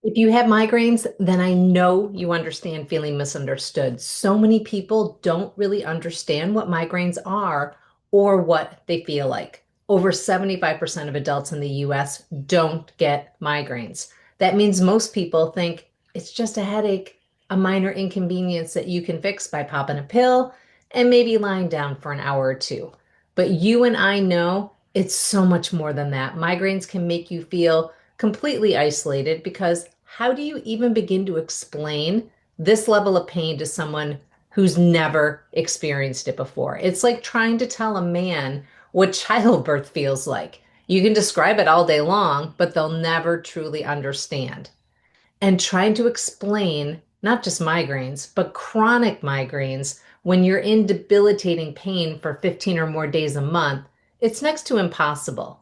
If you have migraines, then I know you understand feeling misunderstood. So many people don't really understand what migraines are or what they feel like. Over 75% of adults in the US don't get migraines. That means most people think it's just a headache, a minor inconvenience that you can fix by popping a pill and maybe lying down for an hour or two. But you and I know it's so much more than that. Migraines can make you feel completely isolated because how do you even begin to explain this level of pain to someone who's never experienced it before? It's like trying to tell a man what childbirth feels like. You can describe it all day long, but they'll never truly understand. And trying to explain not just migraines, but chronic migraines when you're in debilitating pain for 15 or more days a month, it's next to impossible.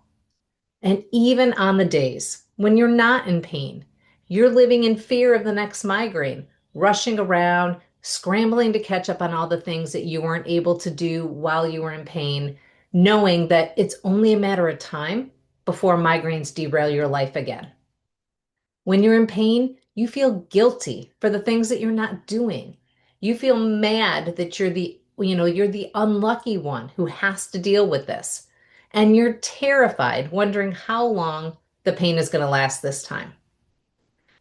And even on the days when you're not in pain, you're living in fear of the next migraine, rushing around, scrambling to catch up on all the things that you weren't able to do while you were in pain, knowing that it's only a matter of time before migraines derail your life again. When you're in pain, you feel guilty for the things that you're not doing. You feel mad that you're the unlucky one who has to deal with this. And you're terrified, wondering how long the pain is going to last this time.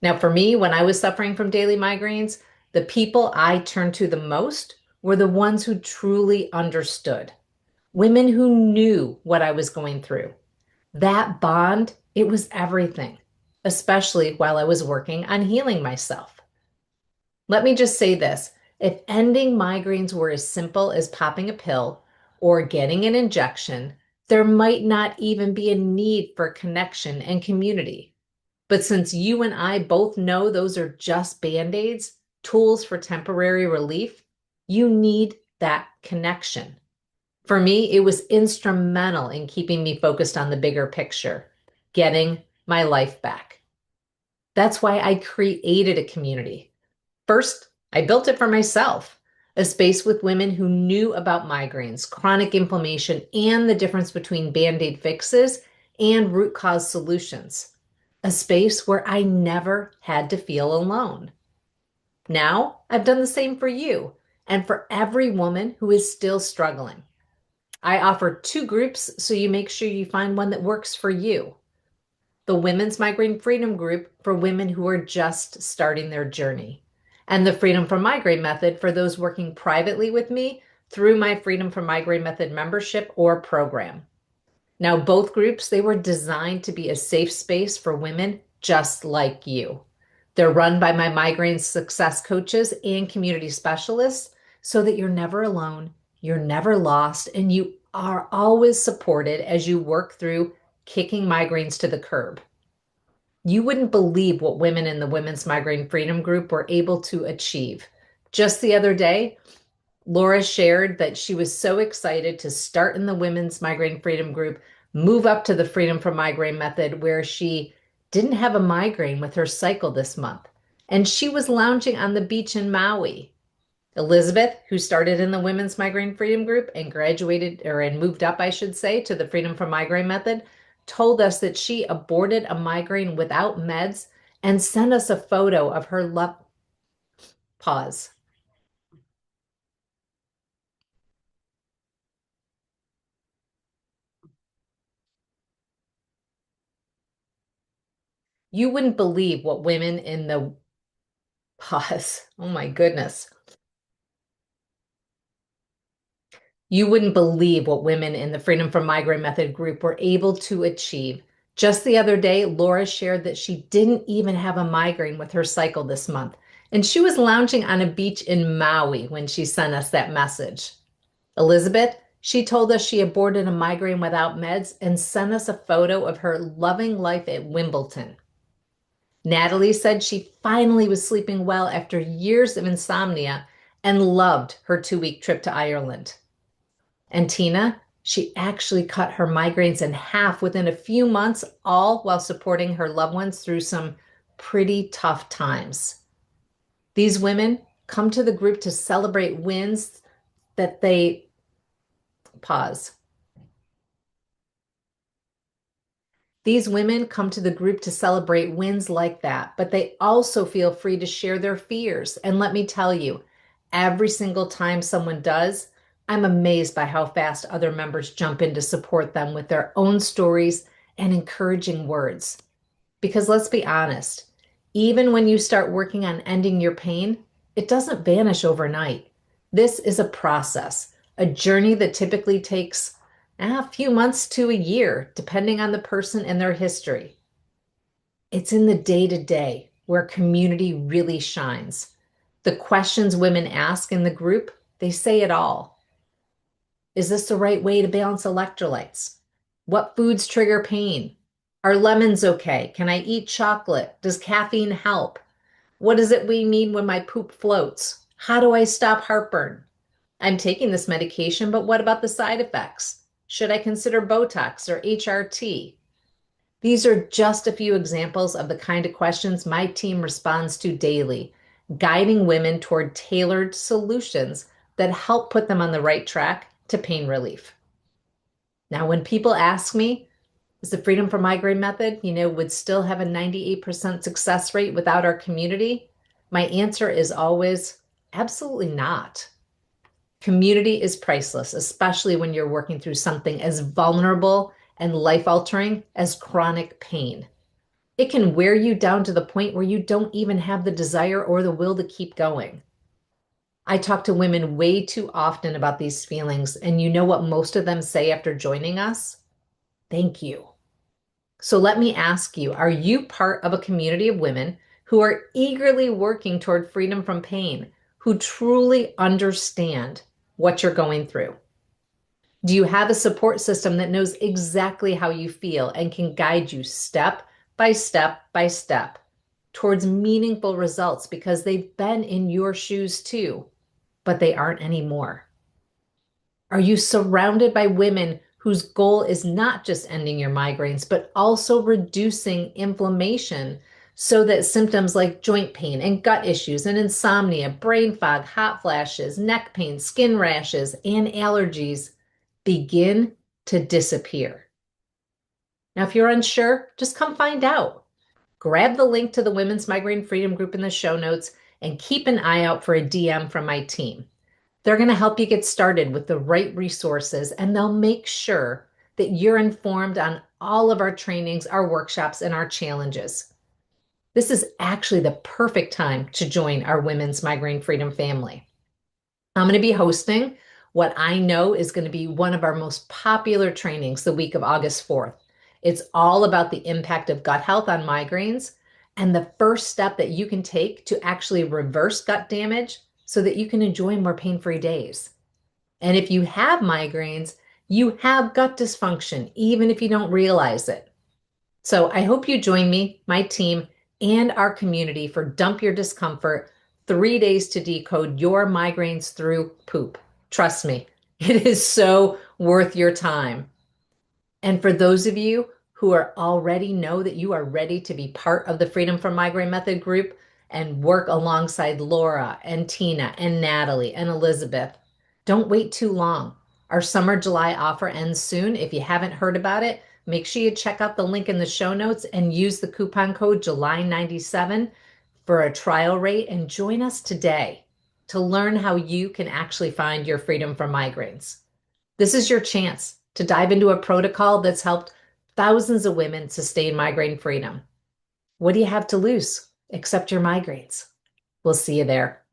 Now, for me, when I was suffering from daily migraines, the people I turned to the most were the ones who truly understood, women who knew what I was going through. That bond, it was everything, especially while I was working on healing myself. Let me just say this. If ending migraines were as simple as popping a pill or getting an injection, there might not even be a need for connection and community. But since you and I both know those are just band-aids, tools for temporary relief, you need that connection. For me, it was instrumental in keeping me focused on the bigger picture, getting my life back. That's why I created a community. First, I built it for myself, a space with women who knew about migraines, chronic inflammation, and the difference between band-aid fixes and root cause solutions. A space where I never had to feel alone. Now, I've done the same for you and for every woman who is still struggling. I offer two groups so you make sure you find one that works for you. The Women's Migraine Freedom Group for women who are just starting their journey, and the Freedom from Migraine Method for those working privately with me through my Freedom from Migraine Method membership or program. Now, both groups, they were designed to be a safe space for women just like you. They're run by my migraine success coaches and community specialists so that you're never alone, you're never lost, and you are always supported as you work through kicking migraines to the curb. You wouldn't believe what women in the Women's Migraine Freedom Group were able to achieve. Just the other day, Laura shared that she was so excited to start in the Women's Migraine Freedom Group, move up to the Freedom from Migraine method, where she didn't have a migraine with her cycle this month. And she was lounging on the beach in Maui. Elizabeth, who started in the Women's Migraine Freedom Group and graduated, or and moved up, I should say, to the Freedom from Migraine method, told us that she aborted a migraine without meds and sent us a photo of her love. Pause. You wouldn't believe what women in the pause. Oh my goodness. You wouldn't believe what women in the Freedom from Migraine Method group were able to achieve. Just the other day, Laura shared that she didn't even have a migraine with her cycle this month, and she was lounging on a beach in Maui when she sent us that message. Elizabeth, she told us she aborted a migraine without meds and sent us a photo of her loving life at Wimbledon. Natalie said she finally was sleeping well after years of insomnia and loved her 2-week trip to Ireland. And Tina, she actually cut her migraines in half within a few months, all while supporting her loved ones through some pretty tough times. These women come to the group to celebrate wins that pause. These women come to the group to celebrate wins like that, but they also feel free to share their fears. And let me tell you, every single time someone does, I'm amazed by how fast other members jump in to support them with their own stories and encouraging words. Because let's be honest, even when you start working on ending your pain, it doesn't vanish overnight. This is a process, a journey that typically takes a few months to a year, depending on the person and their history. It's in the day to day where community really shines. The questions women ask in the group, they say it all. Is this the right way to balance electrolytes? What foods trigger pain? Are lemons okay? Can I eat chocolate? Does caffeine help? What does it mean when my poop floats? How do I stop heartburn? I'm taking this medication, but what about the side effects? Should I consider Botox or HRT? These are just a few examples of the kind of questions my team responds to daily, guiding women toward tailored solutions that help put them on the right track to pain relief. Now, when people ask me, is the Freedom from Migraine method, would still have a 98% success rate without our community? My answer is always absolutely not. Community is priceless, especially when you're working through something as vulnerable and life-altering as chronic pain. It can wear you down to the point where you don't even have the desire or the will to keep going. I talk to women way too often about these feelings, and you know what most of them say after joining us? Thank you. So let me ask you, are you part of a community of women who are eagerly working toward freedom from pain, who truly understand what you're going through? Do you have a support system that knows exactly how you feel and can guide you step by step by step towards meaningful results because they've been in your shoes too, but they aren't anymore? Are you surrounded by women whose goal is not just ending your migraines, but also reducing inflammation so that symptoms like joint pain and gut issues and insomnia, brain fog, hot flashes, neck pain, skin rashes, and allergies begin to disappear? Now, if you're unsure, just come find out. Grab the link to the Women's Migraine Freedom Group in the show notes and keep an eye out for a DM from my team. They're going to help you get started with the right resources, and they'll make sure that you're informed on all of our trainings, our workshops, and our challenges. This is actually the perfect time to join our Women's Migraine Freedom family. I'm going to be hosting what I know is going to be one of our most popular trainings the week of August 4th. It's all about the impact of gut health on migraines and the first step that you can take to actually reverse gut damage so that you can enjoy more pain-free days. And if you have migraines, you have gut dysfunction, even if you don't realize it. So I hope you join me, my team, and our community for Dump Your Discomfort, 3 days to decode your migraines through poop. Trust me, it is so worth your time. And for those of you who are already know that you are ready to be part of the Freedom from Migraine Method group and work alongside Laura and Tina and Natalie and Elizabeth, don't wait too long. Our summer July offer ends soon. If you haven't heard about it, make sure you check out the link in the show notes and use the coupon code July97 for a trial rate and join us today to learn how you can actually find your freedom from migraines. This is your chance to dive into a protocol that's helped thousands of women sustain migraine freedom. What do you have to lose except your migraines? We'll see you there.